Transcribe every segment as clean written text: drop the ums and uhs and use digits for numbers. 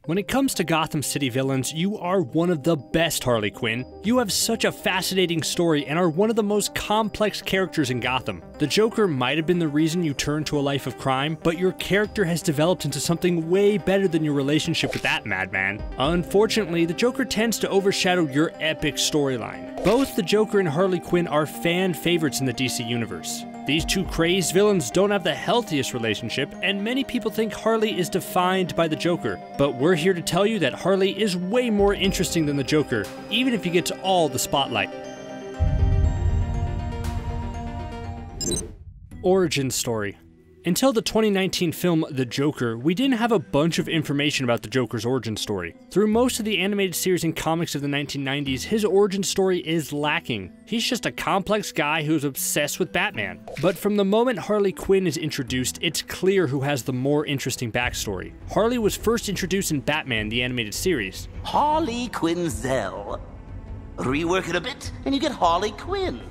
When it comes to Gotham City villains, you are one of the best, Harley Quinn. You have such a fascinating story and are one of the most complex characters in Gotham. The Joker might have been the reason you turned to a life of crime, but your character has developed into something way better than your relationship with that madman. Unfortunately, the Joker tends to overshadow your epic storyline. Both the Joker and Harley Quinn are fan favorites in the DC universe. These two crazed villains don't have the healthiest relationship, and many people think Harley is defined by the Joker. But we're here to tell you that Harley is way more interesting than the Joker, even if he gets all the spotlight. Origin story. Until the 2019 film The Joker, we didn't have a bunch of information about the Joker's origin story. Through most of the animated series and comics of the 1990s, his origin story is lacking. He's just a complex guy who's obsessed with Batman. But from the moment Harley Quinn is introduced, it's clear who has the more interesting backstory. Harley was first introduced in Batman, the animated series. Harleen Quinzel. Rework it a bit, and you get Harley Quinn.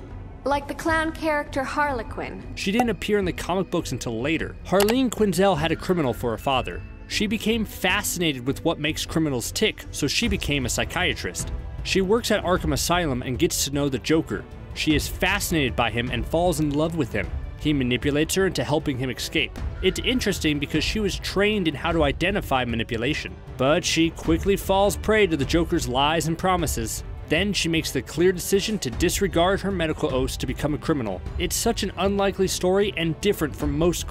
Like the clown character Harley Quinn. She didn't appear in the comic books until later. Harleen Quinzel had a criminal for a father. She became fascinated with what makes criminals tick, so she became a psychiatrist. She works at Arkham Asylum and gets to know the Joker. She is fascinated by him and falls in love with him. He manipulates her into helping him escape. It's interesting because she was trained in how to identify manipulation. But she quickly falls prey to the Joker's lies and promises. Then she makes the clear decision to disregard her medical oaths to become a criminal. It's such an unlikely story and different from most.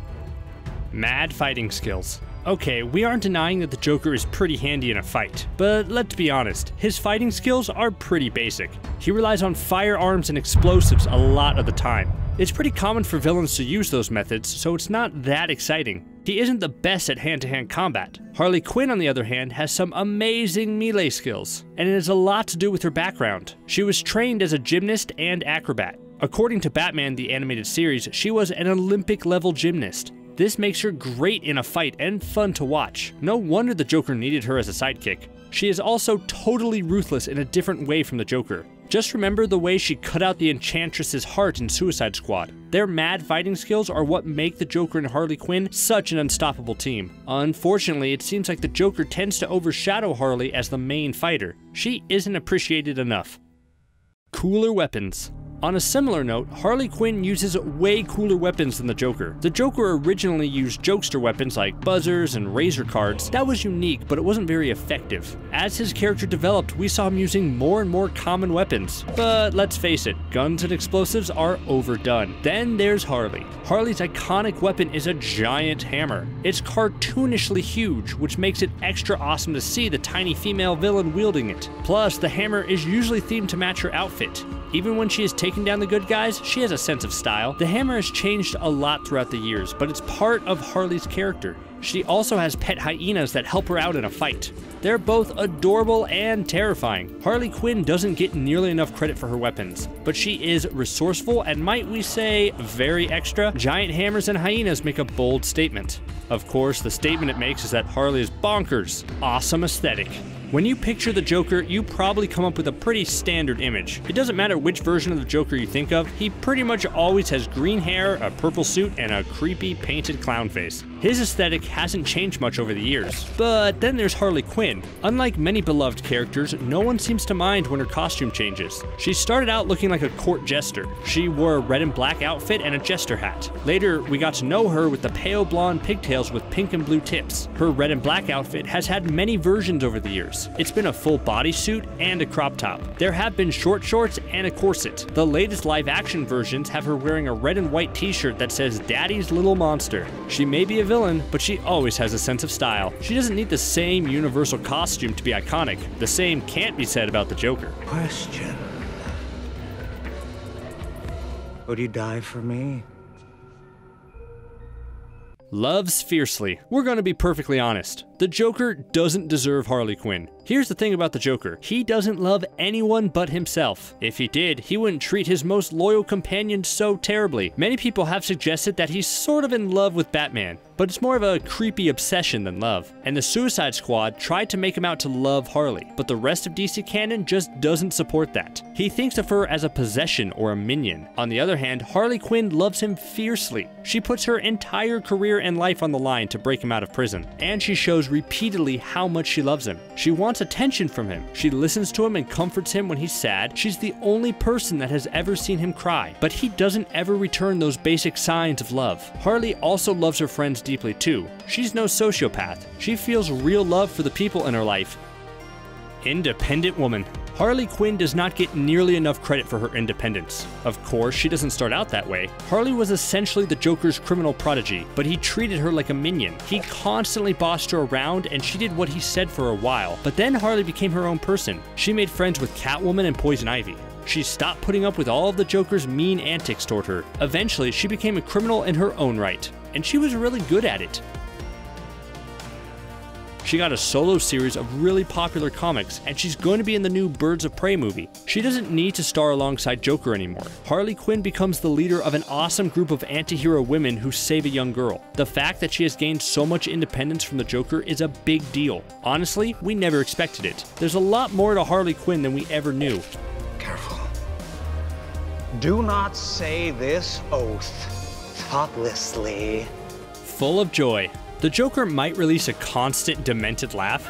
Mad fighting skills. Okay, we aren't denying that the Joker is pretty handy in a fight, but let's be honest, his fighting skills are pretty basic. He relies on firearms and explosives a lot of the time. It's pretty common for villains to use those methods, so it's not that exciting. He isn't the best at hand-to-hand combat. Harley Quinn, on the other hand, has some amazing melee skills, and it has a lot to do with her background. She was trained as a gymnast and acrobat. According to Batman, the animated series, she was an Olympic-level gymnast. This makes her great in a fight and fun to watch. No wonder the Joker needed her as a sidekick. She is also totally ruthless in a different way from the Joker. Just remember the way she cut out the Enchantress's heart in Suicide Squad. Their mad fighting skills are what make the Joker and Harley Quinn such an unstoppable team. Unfortunately, it seems like the Joker tends to overshadow Harley as the main fighter. She isn't appreciated enough. Cooler weapons. On a similar note, Harley Quinn uses way cooler weapons than the Joker. The Joker originally used jokester weapons like buzzers and razor cards. That was unique, but it wasn't very effective. As his character developed, we saw him using more and more common weapons. But let's face it, guns and explosives are overdone. Then there's Harley. Harley's iconic weapon is a giant hammer. It's cartoonishly huge, which makes it extra awesome to see the tiny female villain wielding it. Plus, the hammer is usually themed to match her outfit. Even when she is taking down the good guys, she has a sense of style. The hammer has changed a lot throughout the years, but it's part of Harley's character. She also has pet hyenas that help her out in a fight. They're both adorable and terrifying. Harley Quinn doesn't get nearly enough credit for her weapons, but she is resourceful and, might we say, very extra. Giant hammers and hyenas make a bold statement. Of course, the statement it makes is that Harley is bonkers. Awesome aesthetic. When you picture the Joker, you probably come up with a pretty standard image. It doesn't matter which version of the Joker you think of, he pretty much always has green hair, a purple suit, and a creepy painted clown face. His aesthetic hasn't changed much over the years. But then there's Harley Quinn. Unlike many beloved characters, no one seems to mind when her costume changes. She started out looking like a court jester. She wore a red and black outfit and a jester hat. Later, we got to know her with the pale blonde pigtails with pink and blue tips. Her red and black outfit has had many versions over the years. It's been a full bodysuit and a crop top. There have been short shorts and a corset. The latest live-action versions have her wearing a red and white t-shirt that says Daddy's Little Monster. She may be a villain, but she always has a sense of style. She doesn't need the same universal costume to be iconic. The same can't be said about the Joker. Question. Would you die for me? Loves fiercely. We're gonna be perfectly honest. The Joker doesn't deserve Harley Quinn. Here's the thing about the Joker. He doesn't love anyone but himself. If he did, he wouldn't treat his most loyal companion so terribly. Many people have suggested that he's sort of in love with Batman, but it's more of a creepy obsession than love. And the Suicide Squad tried to make him out to love Harley, but the rest of DC canon just doesn't support that. He thinks of her as a possession or a minion. On the other hand, Harley Quinn loves him fiercely. She puts her entire career and life on the line to break him out of prison, and she shows repeatedly how much she loves him. She wants attention from him. She listens to him and comforts him when he's sad. She's the only person that has ever seen him cry, but he doesn't ever return those basic signs of love. Harley also loves her friends deeply too. She's no sociopath. She feels real love for the people in her life. Independent woman. Harley Quinn does not get nearly enough credit for her independence. Of course, she doesn't start out that way. Harley was essentially the Joker's criminal prodigy, but he treated her like a minion. He constantly bossed her around, and she did what he said for a while. But then Harley became her own person. She made friends with Catwoman and Poison Ivy. She stopped putting up with all of the Joker's mean antics toward her. Eventually, she became a criminal in her own right, and she was really good at it. She got a solo series of really popular comics, and she's going to be in the new Birds of Prey movie. She doesn't need to star alongside Joker anymore. Harley Quinn becomes the leader of an awesome group of anti-hero women who save a young girl. The fact that she has gained so much independence from the Joker is a big deal. Honestly, we never expected it. There's a lot more to Harley Quinn than we ever knew. Careful. Do not say this oath thoughtlessly. Full of joy. The Joker might release a constant, demented laugh.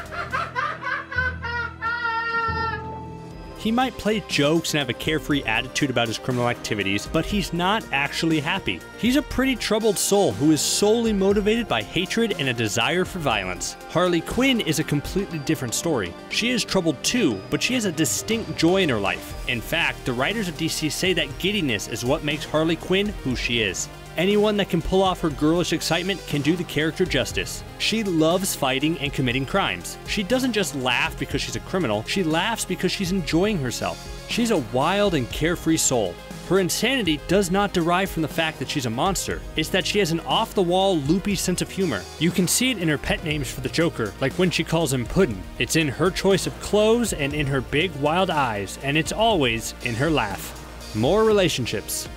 He might play jokes and have a carefree attitude about his criminal activities, but he's not actually happy. He's a pretty troubled soul who is solely motivated by hatred and a desire for violence. Harley Quinn is a completely different story. She is troubled too, but she has a distinct joy in her life. In fact, the writers of DC say that giddiness is what makes Harley Quinn who she is. Anyone that can pull off her girlish excitement can do the character justice. She loves fighting and committing crimes. She doesn't just laugh because she's a criminal, she laughs because she's enjoying herself. She's a wild and carefree soul. Her insanity does not derive from the fact that she's a monster. It's that she has an off-the-wall, loopy sense of humor. You can see it in her pet names for the Joker, like when she calls him Puddin'. It's in her choice of clothes and in her big, wild eyes, and it's always in her laugh. More relationships.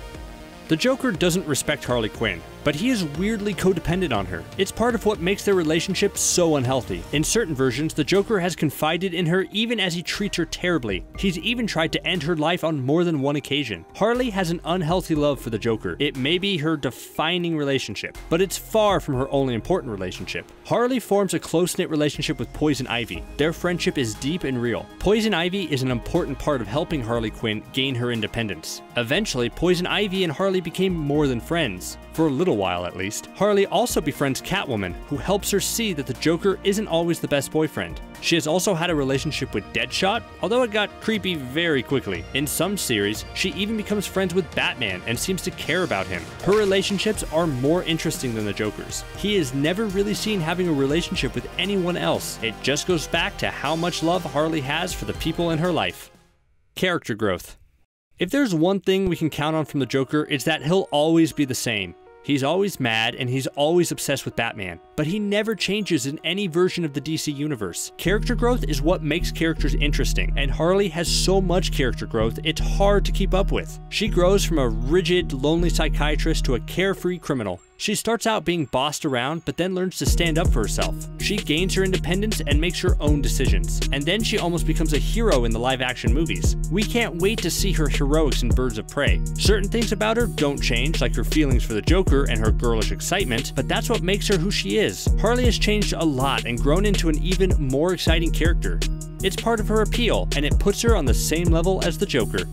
The Joker doesn't respect Harley Quinn, but he is weirdly codependent on her. It's part of what makes their relationship so unhealthy. In certain versions, the Joker has confided in her even as he treats her terribly. He's even tried to end her life on more than one occasion. Harley has an unhealthy love for the Joker. It may be her defining relationship, but it's far from her only important relationship. Harley forms a close-knit relationship with Poison Ivy. Their friendship is deep and real. Poison Ivy is an important part of helping Harley Quinn gain her independence. Eventually, Poison Ivy and Harley became more than friends. For a little while at least. Harley also befriends Catwoman, who helps her see that the Joker isn't always the best boyfriend. She has also had a relationship with Deadshot, although it got creepy very quickly. In some series, she even becomes friends with Batman and seems to care about him. Her relationships are more interesting than the Joker's. He is never really seen having a relationship with anyone else. It just goes back to how much love Harley has for the people in her life. Character growth. If there's one thing we can count on from the Joker, it's that he'll always be the same. He's always mad and he's always obsessed with Batman, but he never changes in any version of the DC universe. Character growth is what makes characters interesting, and Harley has so much character growth, it's hard to keep up with. She grows from a rigid, lonely psychiatrist to a carefree criminal. She starts out being bossed around, but then learns to stand up for herself. She gains her independence and makes her own decisions. And then she almost becomes a hero in the live-action movies. We can't wait to see her heroics in Birds of Prey. Certain things about her don't change, like her feelings for the Joker and her girlish excitement, but that's what makes her who she is. Harley has changed a lot and grown into an even more exciting character. It's part of her appeal, and it puts her on the same level as the Joker.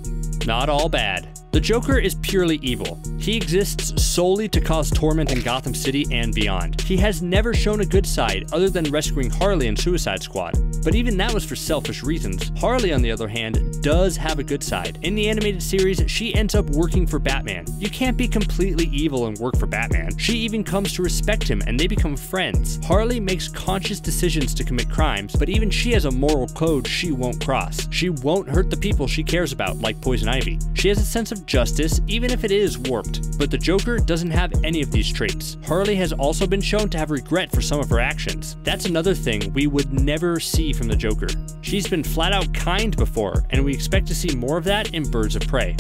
Not all bad. The Joker is purely evil. He exists solely to cause torment in Gotham City and beyond. He has never shown a good side other than rescuing Harley in Suicide Squad, but even that was for selfish reasons. Harley, on the other hand, does have a good side. In the animated series, she ends up working for Batman. You can't be completely evil and work for Batman. She even comes to respect him and they become friends. Harley makes conscious decisions to commit crimes, but even she has a moral code she won't cross. She won't hurt the people she cares about, like Poison Ivy. She has a sense of justice, even if it is warped. But the Joker doesn't have any of these traits. Harley has also been shown to have regret for some of her actions. That's another thing we would never see from the Joker. She's been flat out kind before, and we expect to see more of that in Birds of Prey.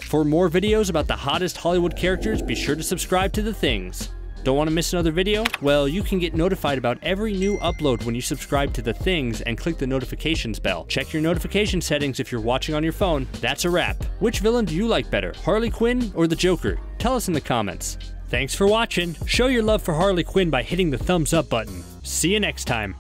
For more videos about the hottest Hollywood characters, be sure to subscribe to The Things. Don't want to miss another video? Well, you can get notified about every new upload when you subscribe to The Things and click the notifications bell. Check your notification settings if you're watching on your phone. That's a wrap. Which villain do you like better, Harley Quinn or the Joker? Tell us in the comments. Thanks for watching. Show your love for Harley Quinn by hitting the thumbs up button. See you next time.